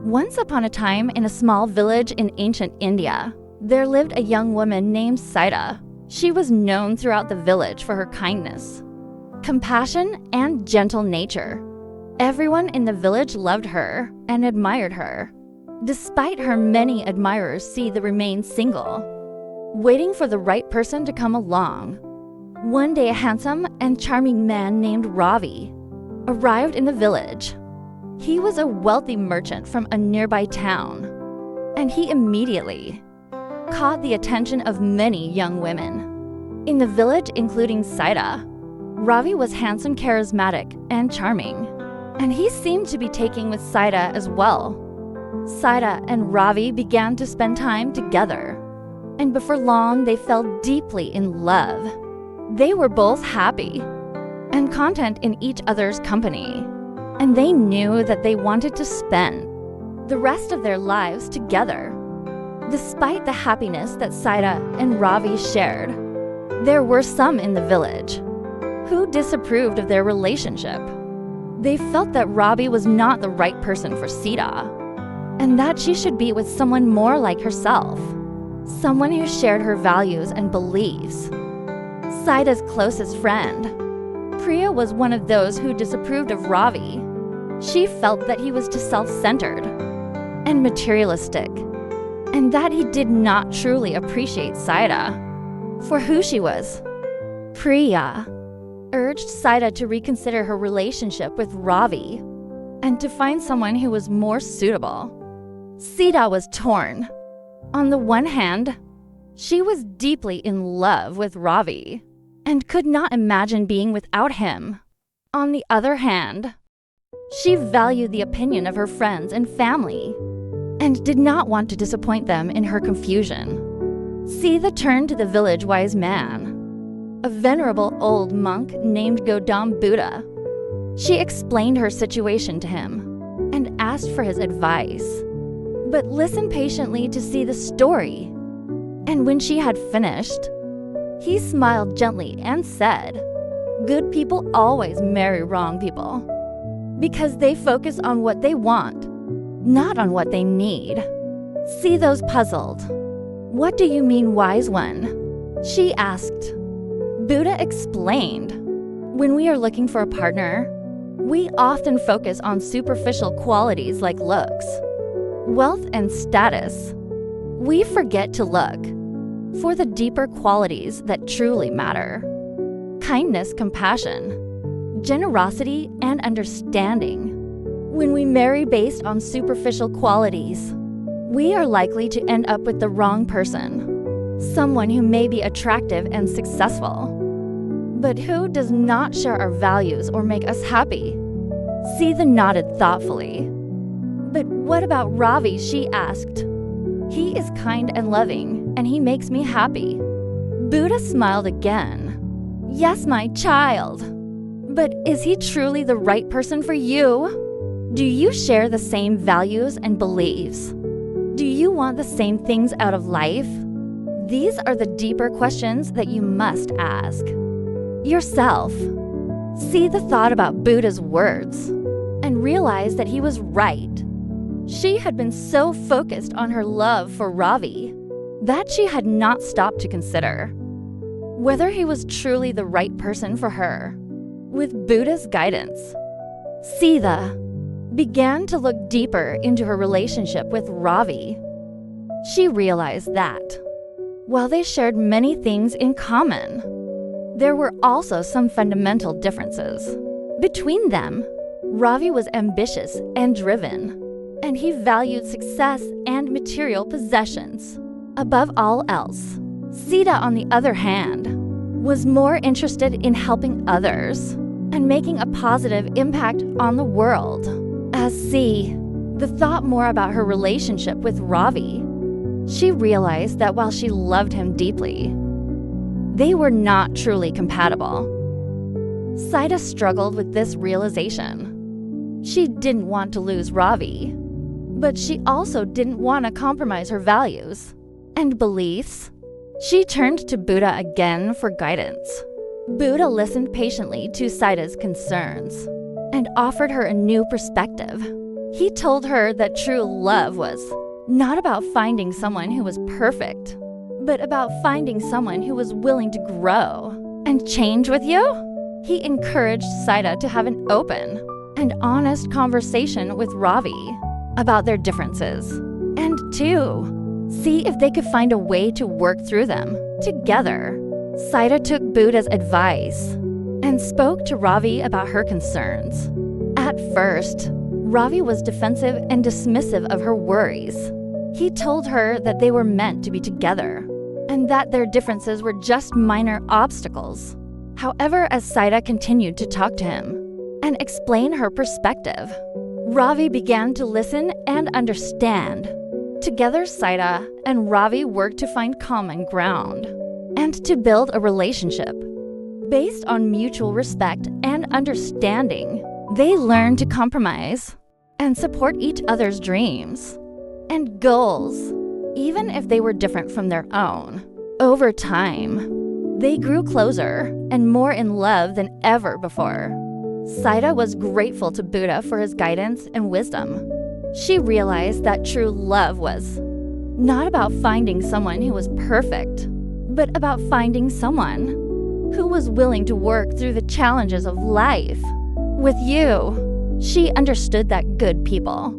Once upon a time, in a small village in ancient India, there lived a young woman named Sita. She was known throughout the village for her kindness, compassion, and gentle nature. Everyone in the village loved her and admired her, despite her many admirers remained single, waiting for the right person to come along. One day, a handsome and charming man named Ravi arrived in the village. He was a wealthy merchant from a nearby town, and he immediately caught the attention of many young women in the village, including Sita. Ravi was handsome, charismatic, and charming, and he seemed to be taking with Sita as well. Sita and Ravi began to spend time together, and before long they fell deeply in love. They were both happy and content in each other's company, and they knew that they wanted to spend the rest of their lives together. Despite the happiness that Sita and Ravi shared, there were some in the village who disapproved of their relationship. They felt that Ravi was not the right person for Sita, and that she should be with someone more like herself, someone who shared her values and beliefs. Sita's closest friend, Priya, was one of those who disapproved of Ravi. She felt that he was too self-centered and materialistic, and that he did not truly appreciate Sita for who she was. Priya urged Sita to reconsider her relationship with Ravi and to find someone who was more suitable. Sita was torn. On the one hand, she was deeply in love with Ravi and could not imagine being without him. On the other hand, she valued the opinion of her friends and family and did not want to disappoint them in her confusion. Sita turned to the village wise man, a venerable old monk named Gautama Buddha. She explained her situation to him and asked for his advice, but listened patiently to see the story. And when she had finished, he smiled gently and said, "Good people always marry wrong people because they focus on what they want, not on what they need." See those puzzled. "What do you mean, wise one?" she asked. Buddha explained, "When we are looking for a partner, we often focus on superficial qualities like looks, wealth, and status. We forget to look for the deeper qualities that truly matter: kindness, compassion, generosity, and understanding. When we marry based on superficial qualities, we are likely to end up with the wrong person, someone who may be attractive and successful, but who does not share our values or make us happy." Sita nodded thoughtfully. "But what about Ravi?" she asked. "He is kind and loving, and he makes me happy." Buddha smiled again. "Yes, my child. But is he truly the right person for you? Do you share the same values and beliefs? Do you want the same things out of life? These are the deeper questions that you must ask yourself." Sita thought about Buddha's words and realized that he was right. She had been so focused on her love for Ravi that she had not stopped to consider whether he was truly the right person for her. With Buddha's guidance, Sita began to look deeper into her relationship with Ravi. She realized that while they shared many things in common, there were also some fundamental differences between them. Ravi was ambitious and driven, and he valued success and material possessions above all else. Sita, on the other hand, was more interested in helping others and making a positive impact on the world. As the thought more about her relationship with Ravi, she realized that while she loved him deeply, they were not truly compatible. Sita struggled with this realization. She didn't want to lose Ravi, but she also didn't want to compromise her values and beliefs. She turned to Buddha again for guidance. Buddha listened patiently to Sita's concerns and offered her a new perspective. He told her that true love was not about finding someone who was perfect, but about finding someone who was willing to grow and change with you. He encouraged Saida to have an open and honest conversation with Ravi about their differences, and to see if they could find a way to work through them together. Saida took Buddha's advice and spoke to Ravi about her concerns. At first, Ravi was defensive and dismissive of her worries. He told her that they were meant to be together and that their differences were just minor obstacles. However, as Saida continued to talk to him and explain her perspective, Ravi began to listen and understand. Together, Saida and Ravi worked to find common ground and to build a relationship based on mutual respect and understanding. They learned to compromise and support each other's dreams and goals, even if they were different from their own. Over time, they grew closer and more in love than ever before. Saida was grateful to Buddha for his guidance and wisdom. She realized that true love was not about finding someone who was perfect, but about finding someone who was willing to work through the challenges of life with you. She understood that good people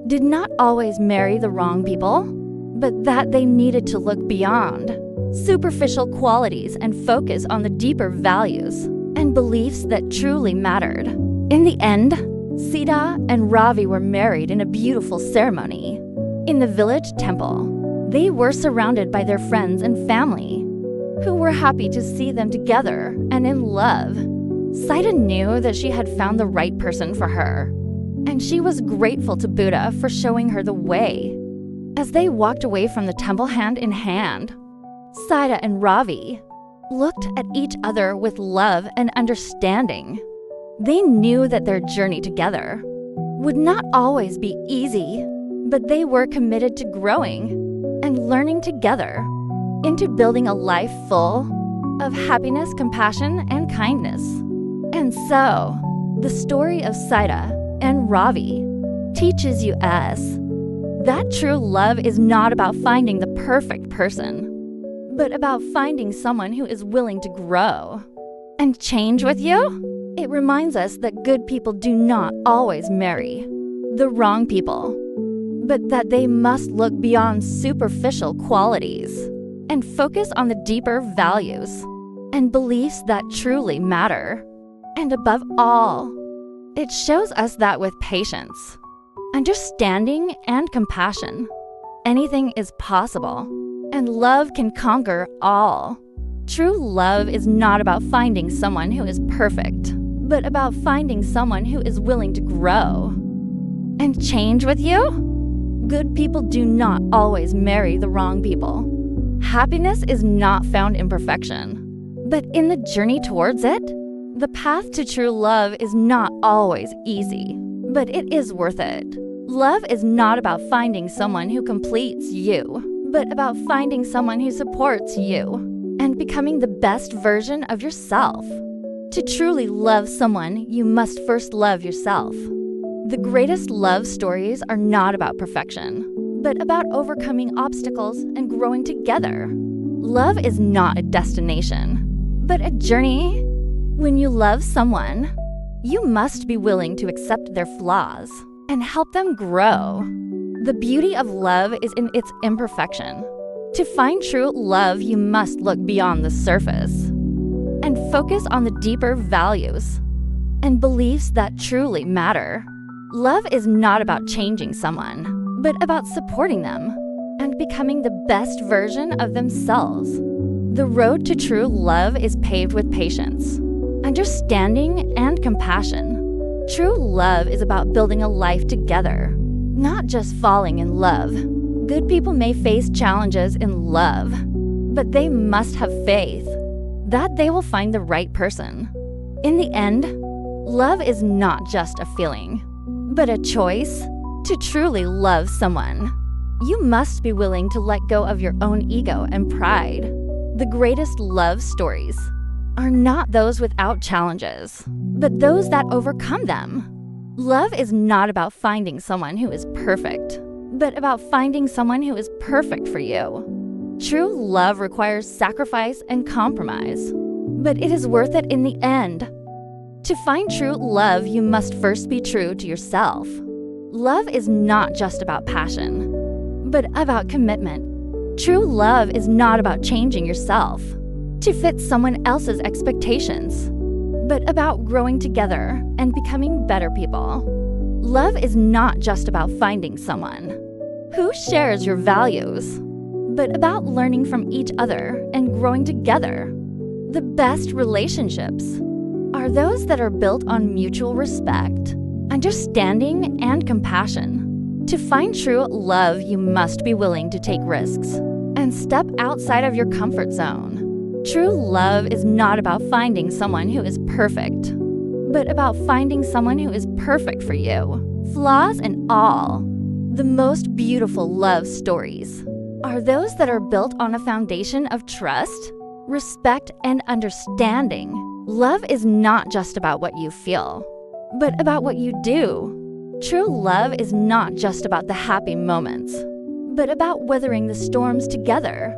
did not always marry the wrong people, but that they needed to look beyond superficial qualities and focus on the deeper values and beliefs that truly mattered. In the end, Sita and Ravi were married in a beautiful ceremony. In the village temple, they were surrounded by their friends and family, who were happy to see them together and in love. Saida knew that she had found the right person for her, and she was grateful to Buddha for showing her the way. As they walked away from the temple hand in hand, Saida and Ravi looked at each other with love and understanding. They knew that their journey together would not always be easy, but they were committed to growing and learning together into building a life full of happiness, compassion, and kindness. And so, the story of Saida and Ravi teaches you us that true love is not about finding the perfect person, but about finding someone who is willing to grow and change with you. It reminds us that good people do not always marry the wrong people, but that they must look beyond superficial qualities and focus on the deeper values and beliefs that truly matter. And above all, it shows us that with patience, understanding, and compassion, anything is possible, and love can conquer all. True love is not about finding someone who is perfect, but about finding someone who is willing to grow and change with you. Good people do not always marry the wrong people. Happiness is not found in perfection, but in the journey towards it. The path to true love is not always easy, but it is worth it. Love is not about finding someone who completes you, but about finding someone who supports you and becoming the best version of yourself. To truly love someone, you must first love yourself. The greatest love stories are not about perfection, but about overcoming obstacles and growing together. Love is not a destination, but a journey. When you love someone, you must be willing to accept their flaws and help them grow. The beauty of love is in its imperfection. To find true love, you must look beyond the surface and focus on the deeper values and beliefs that truly matter. Love is not about changing someone, but about supporting them and becoming the best version of themselves. The road to true love is paved with patience, understanding, and compassion. True love is about building a life together, not just falling in love. Good people may face challenges in love, but they must have faith that they will find the right person. In the end, love is not just a feeling, but a choice. To truly love someone, you must be willing to let go of your own ego and pride. The greatest love stories are not those without challenges, but those that overcome them. Love is not about finding someone who is perfect, but about finding someone who is perfect for you. True love requires sacrifice and compromise, but it is worth it in the end. To find true love, you must first be true to yourself. Love is not just about passion, but about commitment. True love is not about changing yourself to fit someone else's expectations, but about growing together and becoming better people. Love is not just about finding someone who shares your values, but about learning from each other and growing together. The best relationships are those that are built on mutual respect, understanding, and compassion. To find true love, you must be willing to take risks and step outside of your comfort zone. True love is not about finding someone who is perfect, but about finding someone who is perfect for you, flaws and all. The most beautiful love stories are those that are built on a foundation of trust, respect, and understanding. Love is not just about what you feel, but about what you do. True love is not just about the happy moments, but about weathering the storms together.